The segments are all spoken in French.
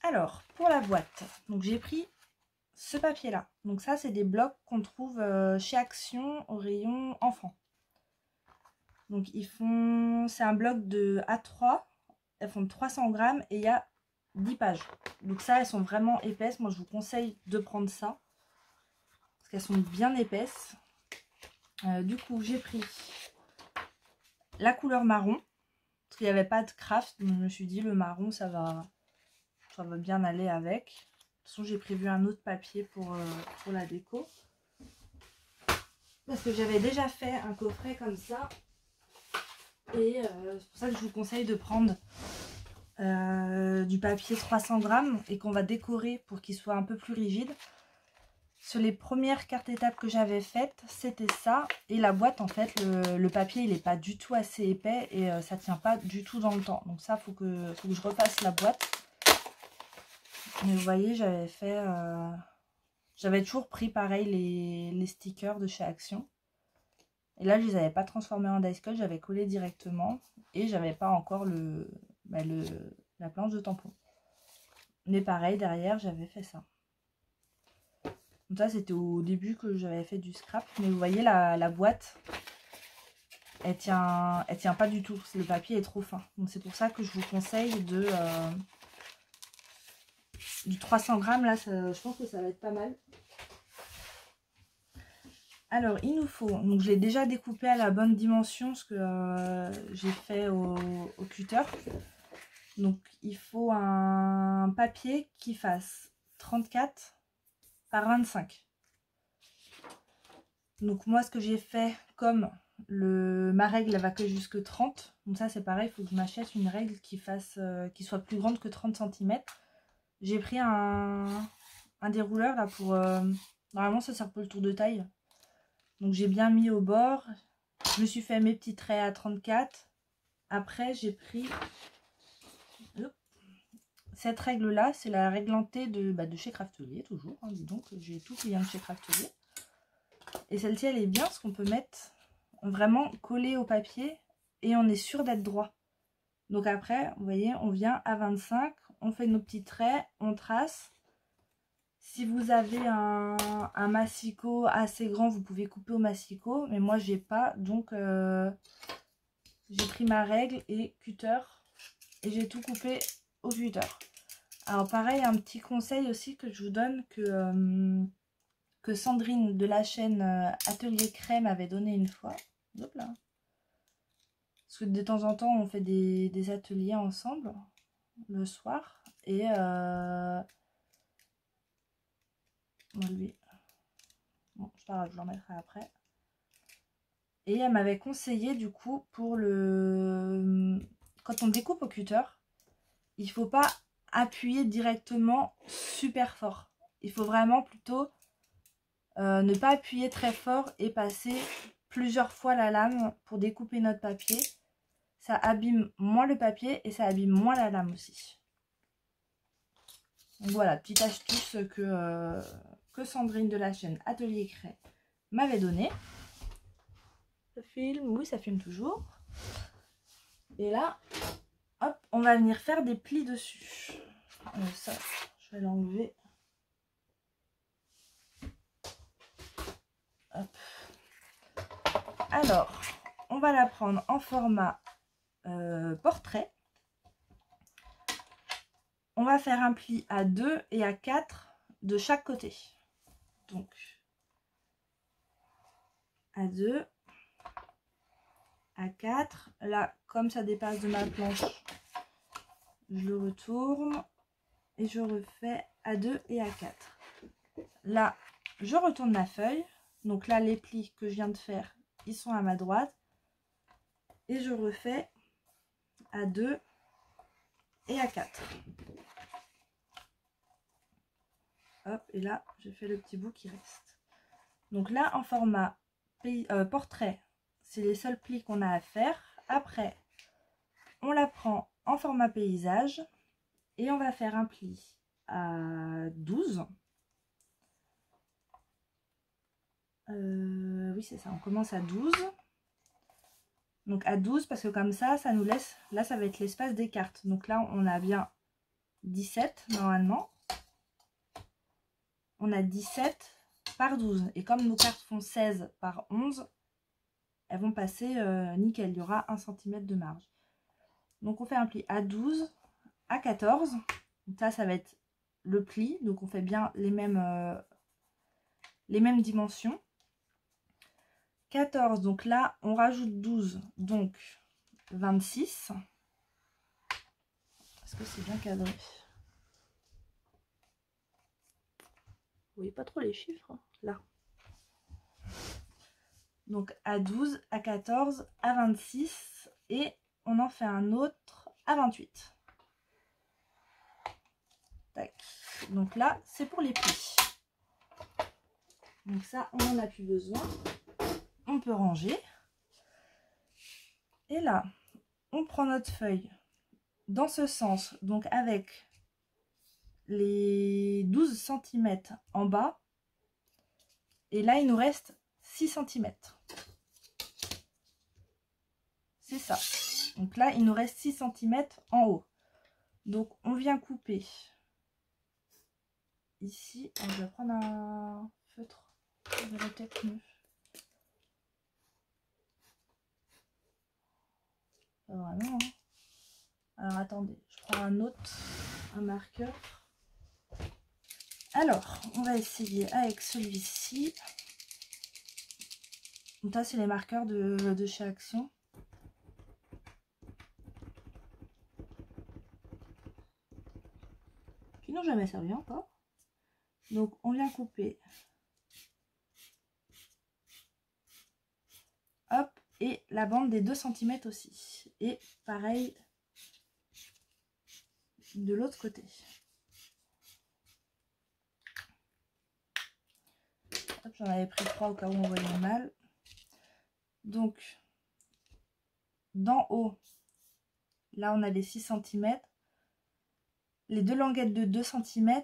Alors, pour la boîte, donc j'ai pris ce papier là. Donc ça, c'est des blocs qu'on trouve chez Action au rayon enfants. Donc ils font, c'est un bloc de A3, elles font 300 grammes et il y a 10 pages. Donc ça, elles sont vraiment épaisses. Moi, je vous conseille de prendre ça parce qu'elles sont bien épaisses. Du coup, j'ai pris la couleur marron parce qu'il n'y avait pas de craft. Donc je me suis dit le marron, ça va bien aller avec. De toute façon, j'ai prévu un autre papier pour la déco. Parce que j'avais déjà fait un coffret comme ça. Et c'est pour ça que je vous conseille de prendre du papier 300 grammes et qu'on va décorer pour qu'il soit un peu plus rigide. Sur les premières cartes étapes que j'avais faites, c'était ça. Et la boîte, en fait, le papier, il n'est pas du tout assez épais et ça ne tient pas du tout dans le temps. Donc ça, faut que je repasse la boîte. Mais vous voyez, j'avais fait... j'avais toujours pris pareil les stickers de chez Action. Et là, je les avais pas transformés en die cut, j'avais collé directement. Et j'avais pas encore la planche de tampon. Mais pareil, derrière, j'avais fait ça. Donc ça, c'était au début que j'avais fait du scrap. Mais vous voyez, la boîte, elle tient pas du tout. Le papier est trop fin. Donc c'est pour ça que je vous conseille du 300 grammes. Là, je pense que ça va être pas mal. Alors, il nous faut, donc je l'ai déjà découpé à la bonne dimension, ce que j'ai fait au cutter. Donc, il faut un papier qui fasse 34 par 25. Donc, moi, ce que j'ai fait, comme ma règle, elle va que jusque 30. Donc ça, c'est pareil, il faut que je m'achète une règle qui soit plus grande que 30 cm. J'ai pris un dérouleur, là, pour... normalement, ça sert pour le tour de taille. Donc j'ai bien mis au bord. Je me suis fait mes petits traits à 34. Après j'ai pris cette règle là. C'est la règle lentée de chez Craftelier toujours. Hein, dis donc, j'ai tout qui vient de chez Craftelier. Et celle-ci elle est bien parce qu'on peut mettre vraiment collé au papier. Et on est sûr d'être droit. Donc après vous voyez on vient à 25. On fait nos petits traits. On trace. Si vous avez un massicot assez grand, vous pouvez couper au massicot. Mais moi, j'ai pas. Donc, j'ai pris ma règle et cutter. Et j'ai tout coupé au cutter. Alors, pareil, un petit conseil aussi que je vous donne que Sandrine de la chaîne Atelier Crème avait donné une fois. Hop là. Parce que de temps en temps, on fait des ateliers ensemble le soir. Et... lui. Bon, c'est pas grave, je l'en mettrai après. Et elle m'avait conseillé du coup pour quand on découpe au cutter, il faut pas appuyer directement super fort. Il faut vraiment plutôt ne pas appuyer très fort et passer plusieurs fois la lame pour découper notre papier. Ça abîme moins le papier et ça abîme moins la lame aussi. Donc voilà, petite astuce que Sandrine de la chaîne Atelier Crème m'avait donnée. Ça filme, oui ça filme toujours. Et là, hop, on va venir faire des plis dessus. Ça, je vais l'enlever. Hop. Alors, on va la prendre en format portrait. On va faire un pli à 2 et à 4 de chaque côté. Donc, à 2, à 4. Là, comme ça dépasse de ma planche, je le retourne et je refais à 2 et à 4. Là, je retourne ma feuille. Donc là, les plis que je viens de faire, ils sont à ma droite. Et je refais à 2 et à 4. Hop, et là, je fais le petit bout qui reste. Donc là, en format portrait, c'est les seuls plis qu'on a à faire. Après, on la prend en format paysage et on va faire un pli à 12. Oui, c'est ça, on commence à 12. Donc à 12 parce que comme ça nous laisse, là ça va être l'espace des cartes. Donc là on a bien 17 normalement. On a 17 par 12. Et comme nos cartes font 16 par 11, elles vont passer nickel. Il y aura 1 cm de marge. Donc on fait un pli à 12, à 14. Donc ça va être le pli. Donc on fait bien les mêmes dimensions. 14, donc là on rajoute 12, donc 26. Est-ce que c'est bien cadré? Vous voyez pas trop les chiffres là. Donc à 12, à 14, à 26 et on en fait un autre à 28. Tac. Donc là c'est pour les plis. Donc ça on n'en a plus besoin. On peut ranger. Et là on prend notre feuille dans ce sens, donc avec les 12 cm en bas. Et là il nous reste 6 cm. C'est ça. Donc là, il nous reste 6 cm en haut. Donc on vient couper ici. Alors, je vais prendre un feutre. Ça verrait peut-être mieux. Pas vraiment. Hein. Alors attendez, je prends un marqueur. Alors, on va essayer avec celui-ci. Donc ça, c'est les marqueurs de chez Action. Qui n'ont jamais servi encore. Donc on vient couper. Hop, et la bande des 2 cm aussi. Et pareil de l'autre côté. J'en avais pris 3 au cas où on voyait mal. Donc, d'en haut, là on a les 6 cm. Les 2 languettes de 2 cm,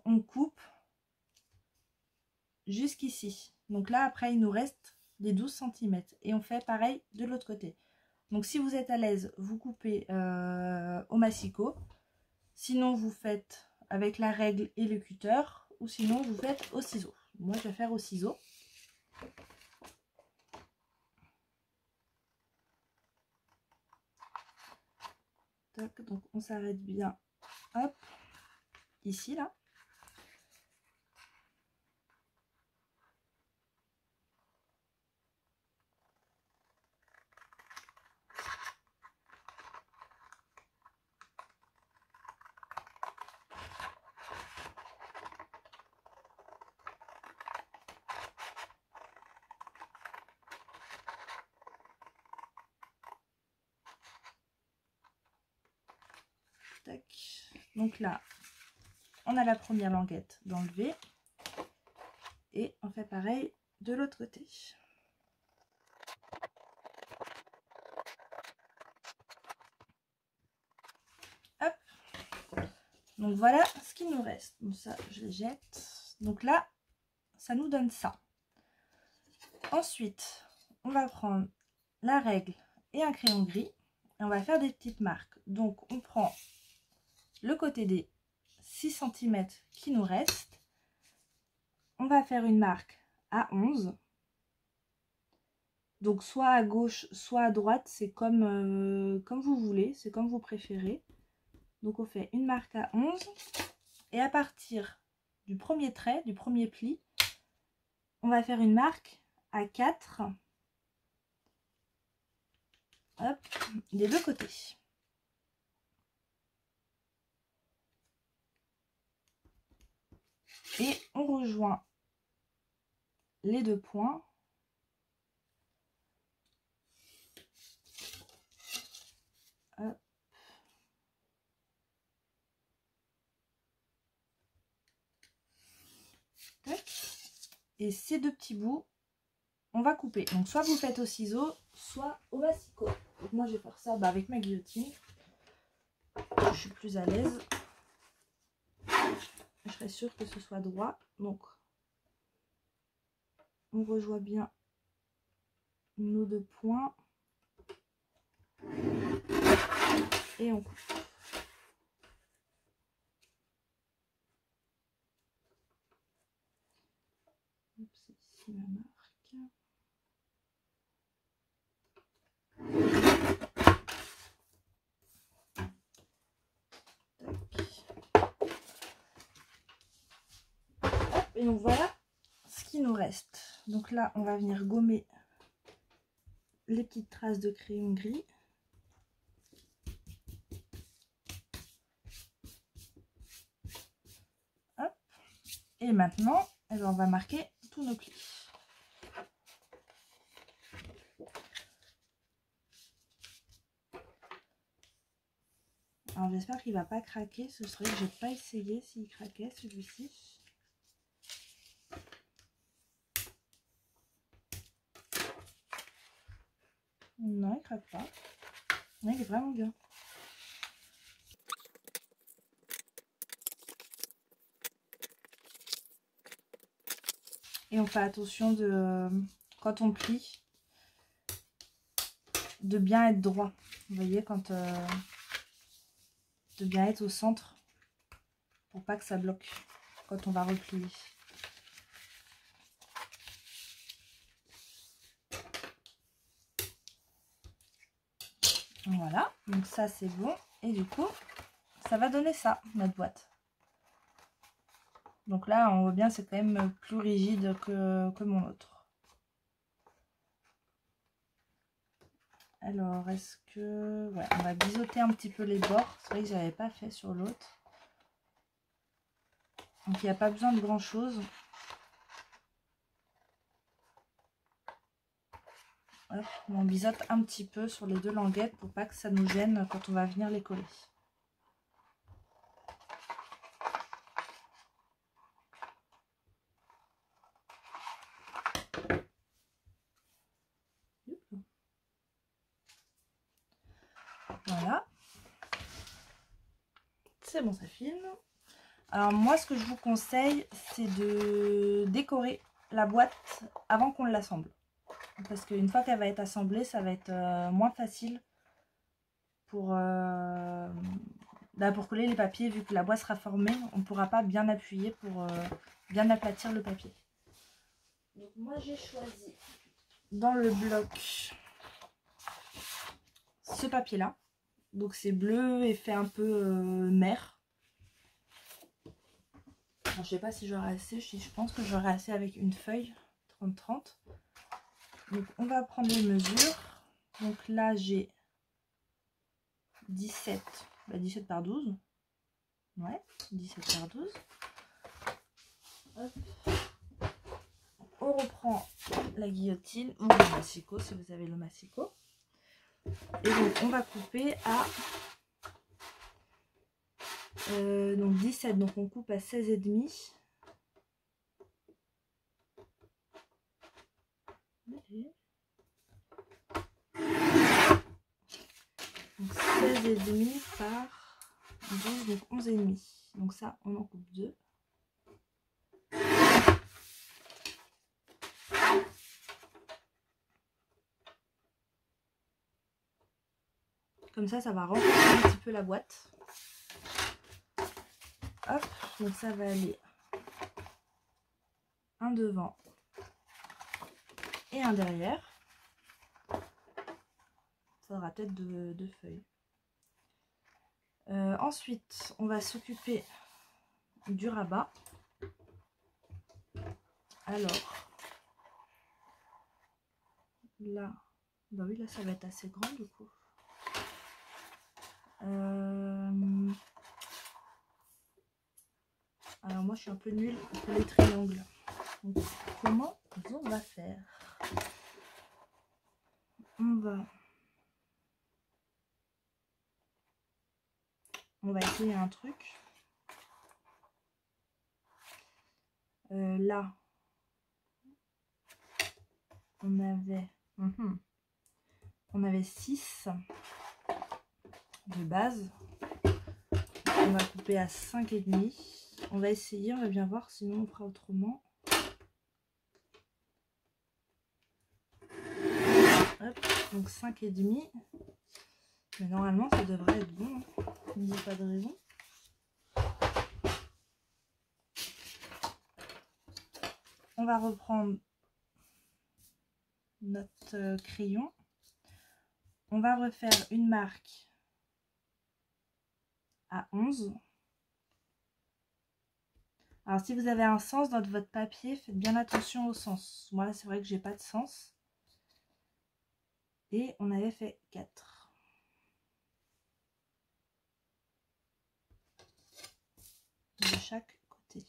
on coupe jusqu'ici. Donc là, après, il nous reste les 12 cm. Et on fait pareil de l'autre côté. Donc si vous êtes à l'aise, vous coupez au massicot. Sinon, vous faites avec la règle et le cutter. Ou sinon, vous faites au ciseau. Moi, je vais faire au ciseau. Donc on s'arrête bien, hop, ici là. Tac. Donc là, on a la première languette d'enlever et on fait pareil de l'autre côté. Hop. Donc voilà ce qu'il nous reste. Donc ça, je les jette. Donc là, ça nous donne ça. Ensuite, on va prendre la règle et un crayon gris et on va faire des petites marques. Donc on prend le côté des 6 cm qui nous reste. On va faire une marque à 11. Donc soit à gauche, soit à droite, c'est comme vous voulez, c'est comme vous préférez. Donc on fait une marque à 11 et à partir du premier trait, du premier pli, on va faire une marque à 4. Hop, des deux côtés. Et on rejoint les 2 points. Hop. Et ces 2 petits bouts, on va couper. Donc soit vous faites au ciseau, soit au massicot. Donc moi je vais faire ça avec ma guillotine. Je suis plus à l'aise. Je serai sûre que ce soit droit. Donc on rejoint bien nos 2 points. Et on coupe. C'est ici la marque. Et donc voilà ce qui nous reste. Donc là, on va venir gommer les petites traces de crayon gris. Hop. Et maintenant, eh bien, on va marquer tous nos plis. Alors j'espère qu'il ne va pas craquer. Ce serait que j'ai pas essayé s'il craquait celui-ci. Non, il craque pas. Non, il est vraiment bien. Et on fait attention de, quand on plie, de bien être droit. Vous voyez, quand de bien être au centre pour pas que ça bloque quand on va replier. Voilà, donc ça c'est bon. Et du coup, ça va donner ça, notre boîte. Donc là, on voit bien, c'est quand même plus rigide que mon autre. Alors, est-ce que... Ouais, on va biseauter un petit peu les bords. C'est vrai que je n'avais pas fait sur l'autre. Donc, il n'y a pas besoin de grand-chose. On biseaute un petit peu sur les deux languettes pour pas que ça nous gêne quand on va venir les coller. Voilà. C'est bon, ça filme. Alors moi, ce que je vous conseille, c'est de décorer la boîte avant qu'on l'assemble. Parce qu'une fois qu'elle va être assemblée, ça va être moins facile pour coller les papiers. Vu que la boîte sera formée, on ne pourra pas bien appuyer pour bien aplatir le papier. Donc moi, j'ai choisi dans le bloc ce papier-là. Donc c'est bleu et fait un peu mer. Alors, je sais pas si j'aurai assez, je pense que j'aurai assez avec une feuille 30-30. Donc on va prendre les mesures. Donc là j'ai 17, 17 par 12. Ouais, 17 par 12. Hop. On reprend la guillotine ou le massicot si vous avez le massicot. Et donc on va couper à donc 17, donc on coupe à 16,5. Donc 16,5 par 12, donc 11,5. Donc ça, on en coupe 2. Comme ça va renforcer un petit peu la boîte. Hop, donc ça va aller un devant et un derrière. Ça aura peut-être deux feuilles. Ensuite, on va s'occuper du rabat. Alors, là, bah oui, là ça va être assez grand du coup. Alors moi je suis un peu nulle pour les triangles. Donc, comment on va faire? On va essayer un truc. Là, on avait 6 de base. On va couper à 5,5. On va essayer, on va bien voir, sinon on fera autrement. Hop, donc 5,5. Mais normalement, ça devrait être bon. Il n'y a pas de raison. on va reprendre notre crayon. On va refaire une marque à 11. Alors si vous avez un sens dans votre papier, faites bien attention au sens. Moi c'est vrai que j'ai pas de sens. Et on avait fait 4. De chaque côté.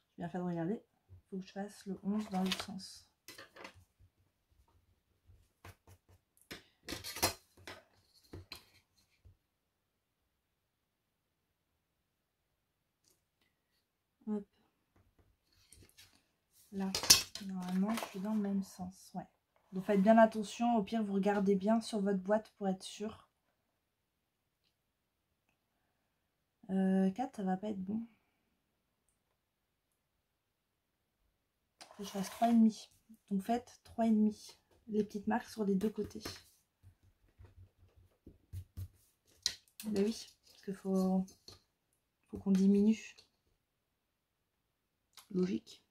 J'ai bien fait de regarder. Il faut que je fasse le 11 dans l'autre sens. Hop. Là, normalement, je suis dans le même sens. Ouais. Donc faites bien attention. Au pire, vous regardez bien sur votre boîte pour être sûr. 4, ça va pas être bon. Faut que je fasse 3,5. Donc faites 3,5. Les petites marques sur les deux côtés. Ben oui, parce qu'il faut qu'on diminue. Logique.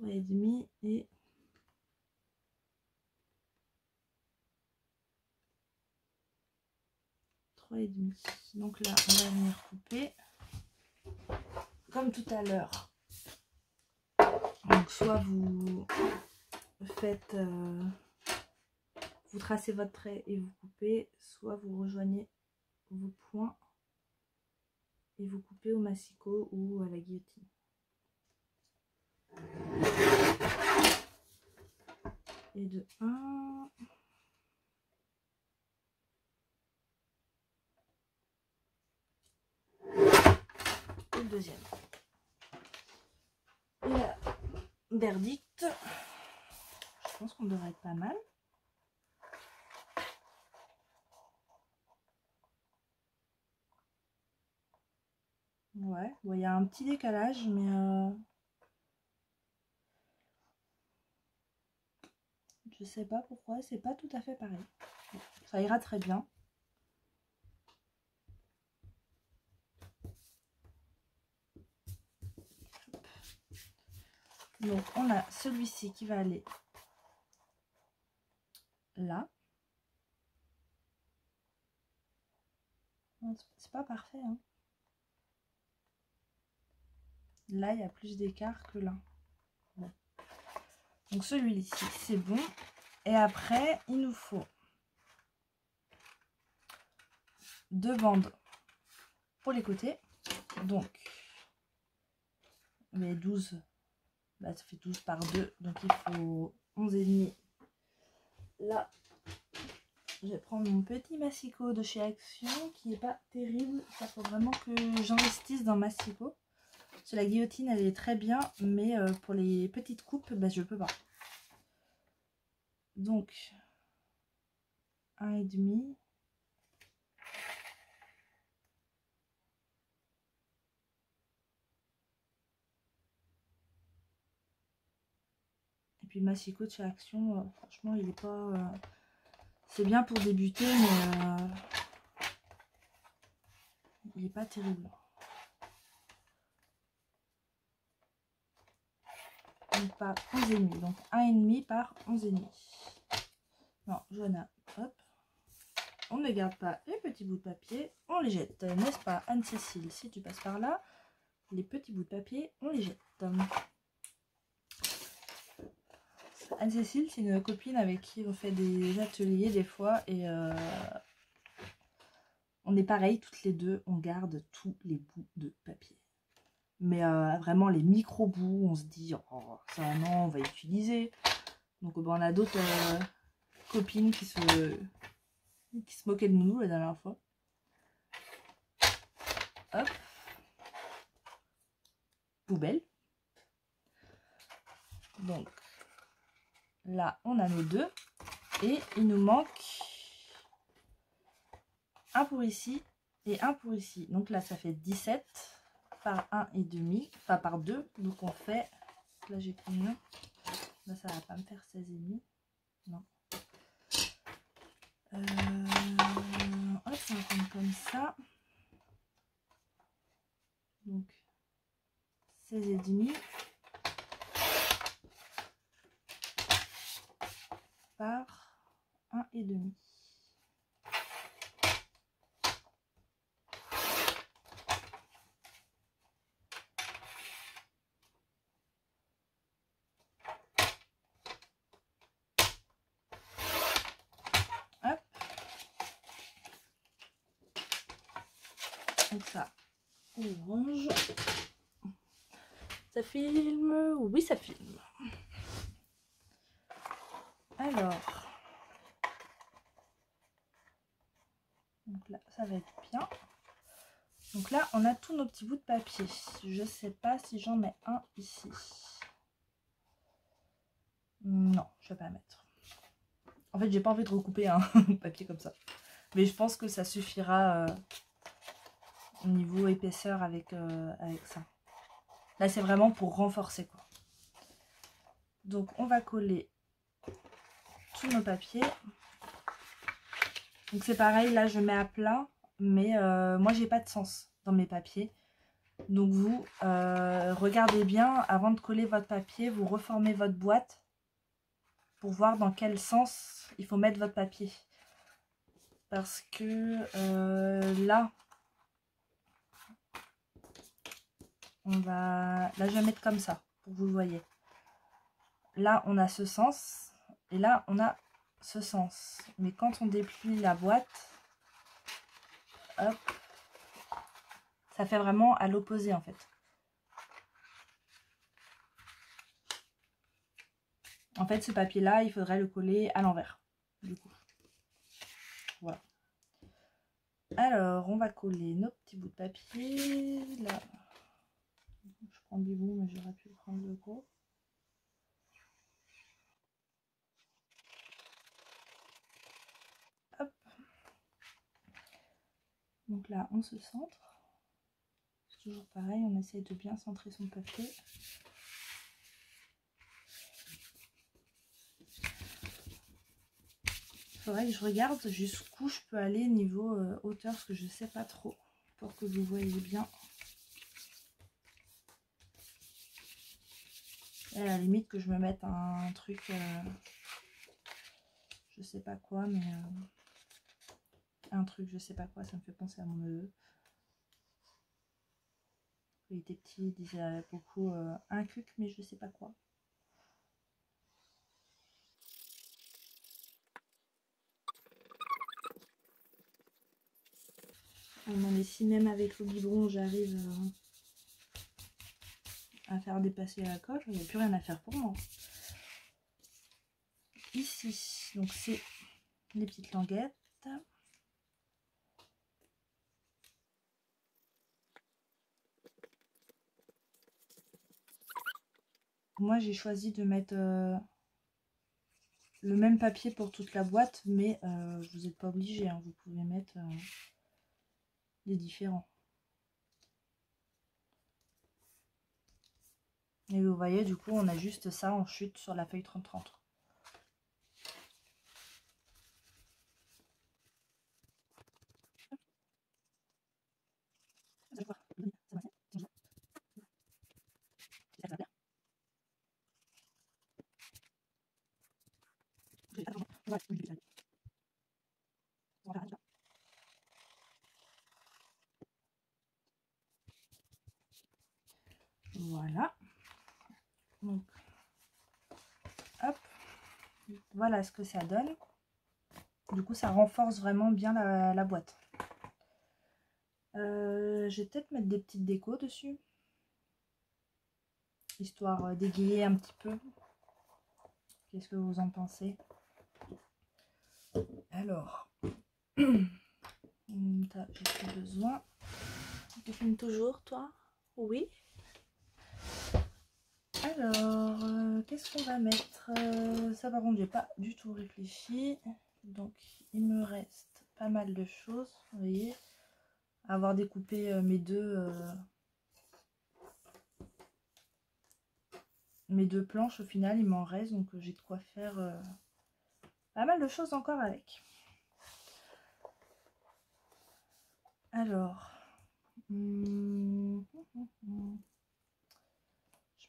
3,5 et 3,5. Donc là, on va venir couper. Comme tout à l'heure. Donc soit vous faites... vous tracez votre trait et vous coupez, soit vous rejoignez vos points et vous coupez au massicot ou à la guillotine. Et de 1. Et le deuxième. Et la verdict, je pense qu'on devrait être pas mal. Ouais, bon, il y a un petit décalage, mais je sais pas pourquoi, c'est pas tout à fait pareil. Bon, ça ira très bien. Donc on a celui-ci qui va aller là. C'est pas parfait, hein. Là, il y a plus d'écart que là. Bon. Donc celui-ci, c'est bon. Et après, il nous faut 2 bandes pour les côtés. Donc, mais 12, bah, ça fait 12 par 2. Donc il faut 11,5. Là, je vais prendre mon petit massicot de chez Action qui n'est pas terrible. Ça faut vraiment que j'investisse dans massicot. Parce que la guillotine, elle est très bien, mais pour les petites coupes, bah, je peux pas. Donc, 1,5. Et puis le massicot de chez Action, franchement, il est pas... c'est bien pour débuter, mais il est pas terrible. Donc par 11,5. Donc 1,5 par 11,5. Non, Johanna, hop. On ne garde pas les petits bouts de papier, on les jette. N'est-ce pas, Anne-Cécile? Si tu passes par là, les petits bouts de papier, on les jette. Anne-Cécile, c'est une copine avec qui on fait des ateliers des fois. Et on est pareil, toutes les deux, on garde tous les bouts de papier. Mais vraiment les micro-bouts, on se dit, oh, ça non, on va utiliser. Donc on a d'autres copines qui se moquaient de nous la dernière fois. Hop. Poubelle. Donc là, on a nos deux. Et il nous manque un pour ici et un pour ici. Donc là, ça fait 17 par 1,5, enfin par 2. Donc on fait, là j'ai combien? Là, ça va pas me faire 16,5. Non. Hop, ça va prendre comme ça. Donc, 16,5 par 1,5. Hop. Donc ça, on range. Ça filme? Oui, ça filme. Alors, donc là, ça va être bien. Donc là, on a tous nos petits bouts de papier. Je sais pas si j'en mets un ici. Non, je vais pas mettre. En fait, j'ai pas envie de recouper un papier comme ça. Mais je pense que ça suffira au niveau épaisseur avec ça. Là, c'est vraiment pour renforcer, quoi. Donc, on va coller tous nos papiers. Donc, c'est pareil. Là, je mets à plat. Mais moi, j'ai pas de sens dans mes papiers. Donc, vous regardez bien avant de coller votre papier. Vous reformez votre boîte pour voir dans quel sens il faut mettre votre papier. Parce que là, là, je vais mettre comme ça pour que vous le voyez. Là, on a ce sens et là, on a ce sens. Mais quand on déplie la boîte, hop, ça fait vraiment à l'opposé en fait. En fait, ce papier-là, il faudrait le coller à l'envers, du coup. Voilà. Alors, on va coller nos petits bouts de papier. Là, je prends du bout, mais j'aurais pu prendre le gros. Hop. Donc là, on se centre. C'est toujours pareil, on essaye de bien centrer son papier. Il faudrait que je regarde jusqu'où je peux aller niveau hauteur, parce que je ne sais pas trop, pour que vous voyez bien. Et à la limite que je me mette un truc, je sais pas quoi, mais un truc, je sais pas quoi, ça me fait penser à mon neveu. Il était petit, il disait beaucoup un cuc, mais je sais pas quoi. Ah non, mais si même avec le biberon, j'arrive à faire dépasser la colle, il n'y a plus rien à faire pour moi. Ici, donc c'est les petites languettes. Moi, j'ai choisi de mettre le même papier pour toute la boîte, mais vous n'êtes pas obligé, hein, vous pouvez mettre des différents. Et vous voyez, du coup, on a juste ça en chute sur la feuille 30-30. Voilà. Donc, hop. Voilà ce que ça donne. Du coup, ça renforce vraiment bien la boîte. Je vais peut-être mettre des petites décos dessus. Histoire d'égayer un petit peu. Qu'est-ce que vous en pensez? Alors, j'ai plus besoin. Tu filmes toujours, toi? Oui. Alors, qu'est-ce qu'on va mettre? Ça, par contre, j'ai pas du tout réfléchi. Donc, il me reste pas mal de choses. Vous voyez, avoir découpé mes deux. mes 2 planches au final il m'en reste, donc j'ai de quoi faire pas mal de choses encore avec. Alors je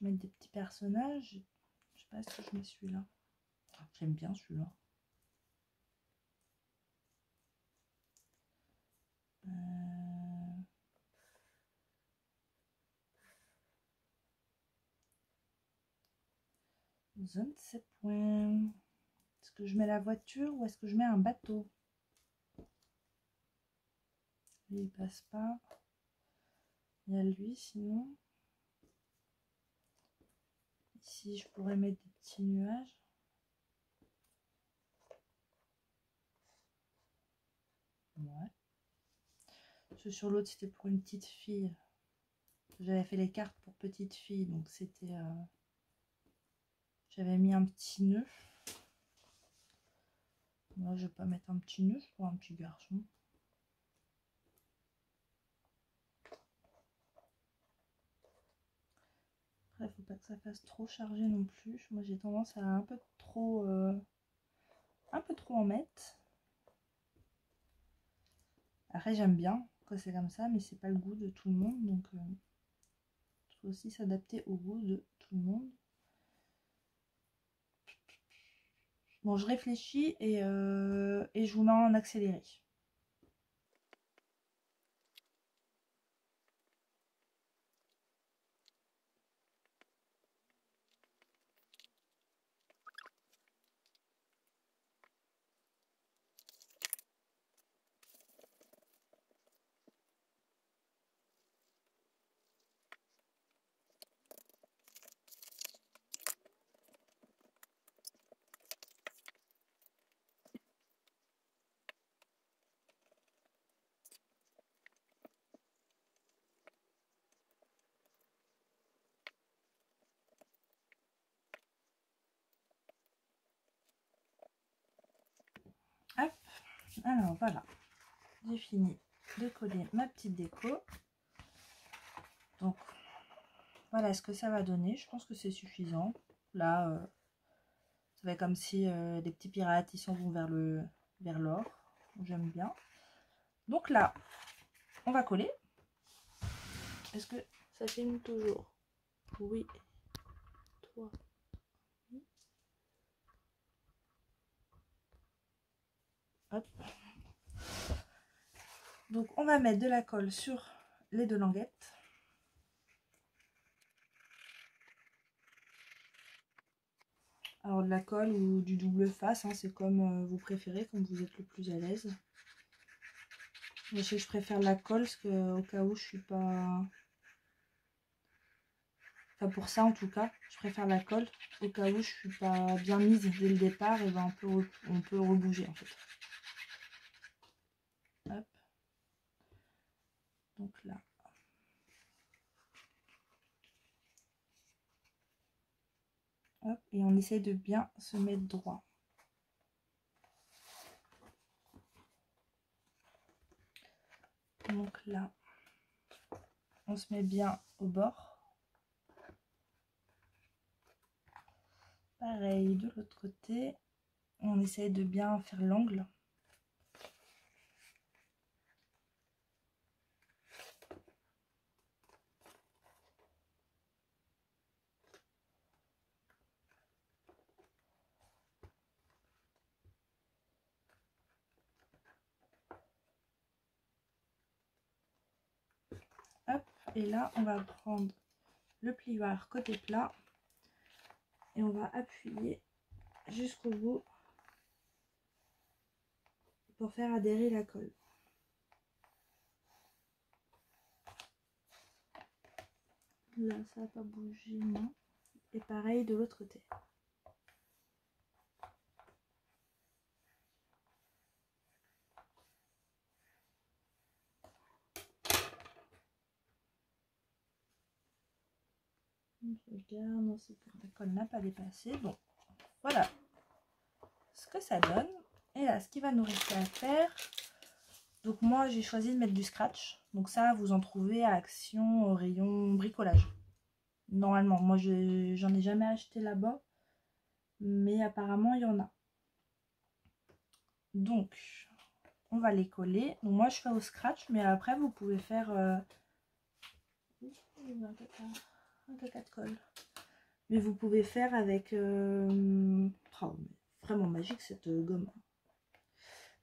vais mettre des petits personnages. Je sais pas si je mets celui-là. J'aime bien celui-là. 27 points. Est-ce que je mets la voiture ou est-ce que je mets un bateau? Lui, il passe pas. Il y a lui, sinon. Ici, je pourrais mettre des petits nuages. Ouais. Sur l'autre, c'était pour une petite fille. J'avais fait les cartes pour petite fille, donc c'était... J'avais mis un petit nœud. Moi, je vais pas mettre un petit nœud pour un petit garçon. Après, faut pas que ça fasse trop chargé non plus. Moi, j'ai tendance à un peu trop en mettre. Après, j'aime bien quand c'est comme ça, mais c'est pas le goût de tout le monde, donc il faut aussi s'adapter au goût de tout le monde. Bon, je réfléchis et je vous mets en accéléré. Hop, alors voilà, j'ai fini de coller ma petite déco. Donc voilà ce que ça va donner. Je pense que c'est suffisant. Là, ça va être comme si les petits pirates ils s'en vont vers l'or. J'aime bien. Donc là, on va coller. Est-ce que ça filme toujours? Oui. 3. Hop. Donc on va mettre de la colle sur les 2 languettes. Alors de la colle ou du double face, hein, c'est comme vous préférez, comme vous êtes le plus à l'aise. Je sais que je préfère la colle parce que au cas où je suis pas... Enfin pour ça en tout cas, je préfère la colle. Au cas où je suis pas bien mise dès le départ, et ben on peut rebouger en fait. Hop. Donc là. Hop, et on essaye de bien se mettre droit. Donc là, on se met bien au bord. Pareil de l'autre côté. On essaye de bien faire l'angle. Hop, et là on va prendre le plioir côté plat et on va appuyer jusqu'au bout pour faire adhérer la colle. Là ça va pas bouger, non. Et pareil de l'autre côté. Je regarde, non, c'est que la colle n'a pas dépassé. Bon, voilà ce que ça donne. Et là, ce qui va nous rester à faire. Donc moi, j'ai choisi de mettre du scratch. Donc ça, vous en trouvez à Action au rayon bricolage. Normalement, moi j'en ai jamais acheté là-bas, mais apparemment il y en a. Donc on va les coller. Donc moi je fais au scratch, mais après vous pouvez faire un caca de colle. Mais vous pouvez faire avec oh, vraiment magique cette gomme.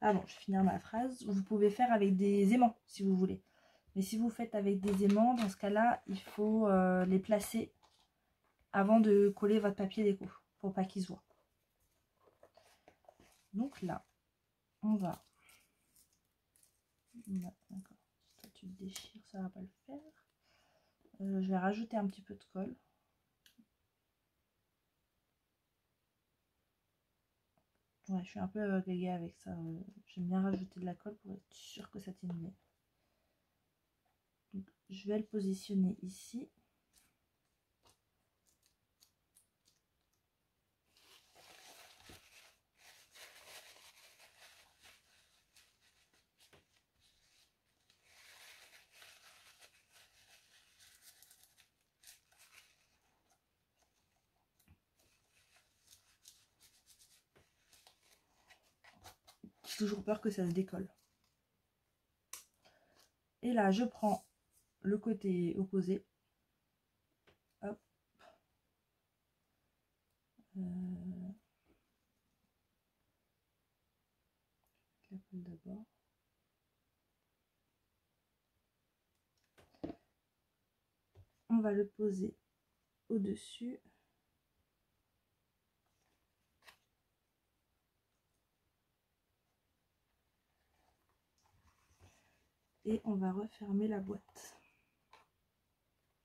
Ah bon, je vais finir ma phrase. Vous pouvez faire avec des aimants si vous voulez. Mais si vous faites avec des aimants, dans ce cas-là, il faut les placer avant de coller votre papier déco pour pas qu'ils se voient. Donc là, on va. D'accord. Toi, tu te déchires, ça va pas le faire. Je vais rajouter un petit peu de colle. Ouais, je suis un peu gaga avec ça. J'aime bien rajouter de la colle pour être sûr que ça tienne bien. Donc, je vais le positionner ici. J'ai toujours peur que ça se décolle. Et là, je prends le côté opposé. Hop. La colle d'abord. On va le poser au-dessus. Et on va refermer la boîte.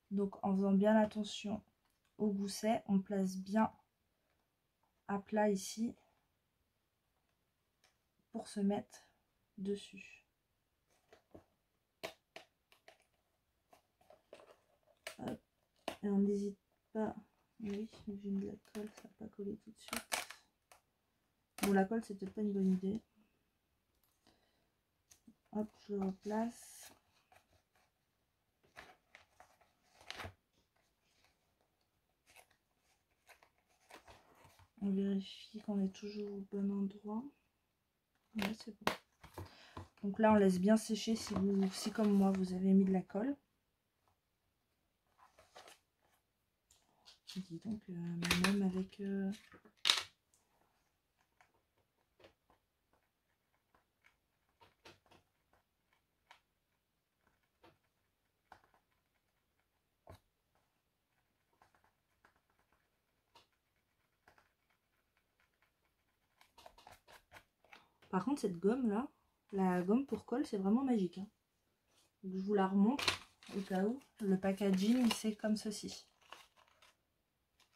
Donc en faisant bien attention au gousset, on place bien à plat ici pour se mettre dessus. Hop. Et on n'hésite pas. Oui, j'ai mis de la colle, ça va pas coller tout de suite. Bon, la colle, c'est peut-être pas une bonne idée. Hop, je le replace. On vérifie qu'on est toujours au bon endroit. Ouais, c'est bon. Donc là, on laisse bien sécher si comme moi, vous avez mis de la colle. Dis donc, même avec... Par contre, cette gomme-là, la gomme pour colle, c'est vraiment magique. Hein. Donc, je vous la remonte au cas où. Le packaging, c'est comme ceci.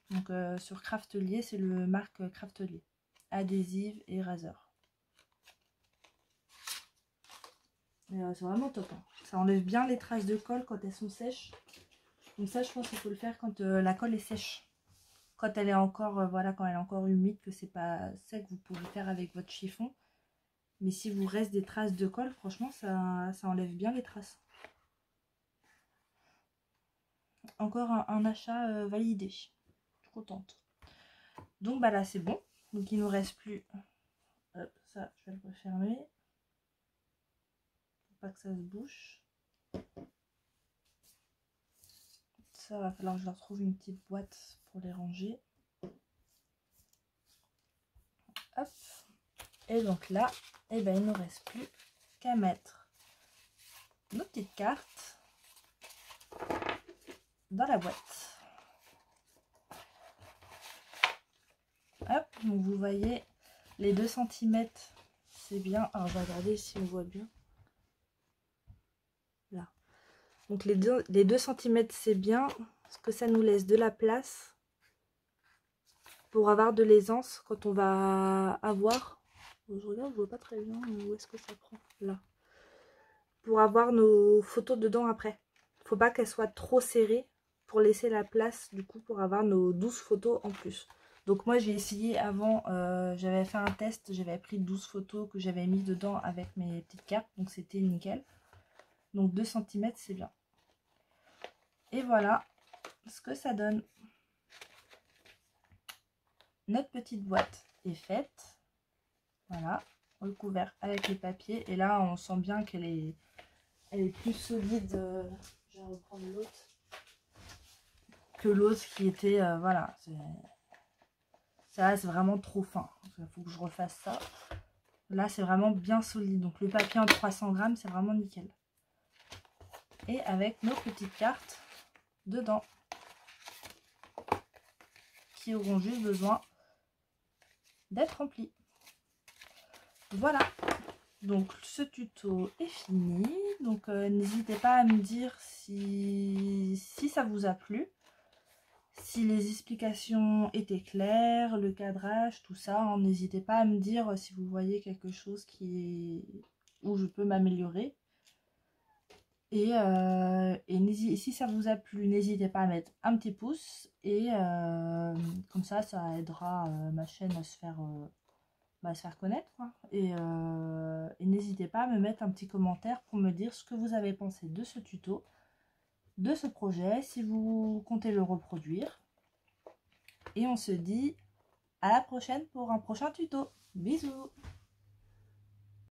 Donc sur Craftelier, c'est le marque Craftelier. Adhésive et raseur. C'est vraiment top. Hein. Ça enlève bien les traces de colle quand elles sont sèches. Donc ça, je pense qu'il faut le faire quand la colle est sèche. Quand elle est encore, voilà, quand elle est encore humide, que c'est pas sec, vous pouvez le faire avec votre chiffon. Mais si vous reste des traces de colle, franchement, ça enlève bien les traces. Encore un achat validé. Je suis contente. Donc bah là, c'est bon. Donc il nous reste plus... Hop, ça, je vais le refermer. Pour pas que ça se bouche. Ça, va falloir que je leur trouve une petite boîte pour les ranger. Hop. Et donc là, eh ben, il ne nous reste plus qu'à mettre nos petites cartes dans la boîte. Hop, donc vous voyez les 2 cm, c'est bien. Alors, on va regarder si on voit bien. Là. Donc les 2 cm, c'est bien, parce que ça nous laisse de la place pour avoir de l'aisance quand on va avoir... Je regarde, je vois pas très bien où est-ce que ça prend. Là. Pour avoir nos photos dedans après. Faut pas qu'elles soient trop serrées pour laisser la place du coup pour avoir nos 12 photos en plus. Donc moi j'ai essayé avant, j'avais fait un test, j'avais pris 12 photos que j'avais mis dedans avec mes petites cartes, donc c'était nickel. Donc 2 cm c'est bien. Et voilà, ce que ça donne. Notre petite boîte est faite. Voilà, recouvert avec les papiers. Et là, on sent bien qu'elle est, plus solide. Je vais reprendre l'autre. Que l'autre qui était, voilà. Ça, c'est vraiment trop fin. Il faut que je refasse ça. Là, c'est vraiment bien solide. Donc, le papier en 300 grammes, c'est vraiment nickel. Et avec nos petites cartes dedans. Qui auront juste besoin d'être remplies. Voilà. Donc, ce tuto est fini. Donc, n'hésitez pas à me dire si ça vous a plu. Si les explications étaient claires, le cadrage, tout ça, n'hésitez pas à me dire si vous voyez quelque chose où je peux m'améliorer. Et si ça vous a plu, n'hésitez pas à mettre un petit pouce. Et comme ça aidera ma chaîne à se faire connaître. Quoi. Et n'hésitez pas à me mettre un petit commentaire pour me dire ce que vous avez pensé de ce tuto, de ce projet, si vous comptez le reproduire. Et on se dit à la prochaine pour un prochain tuto. Bisous!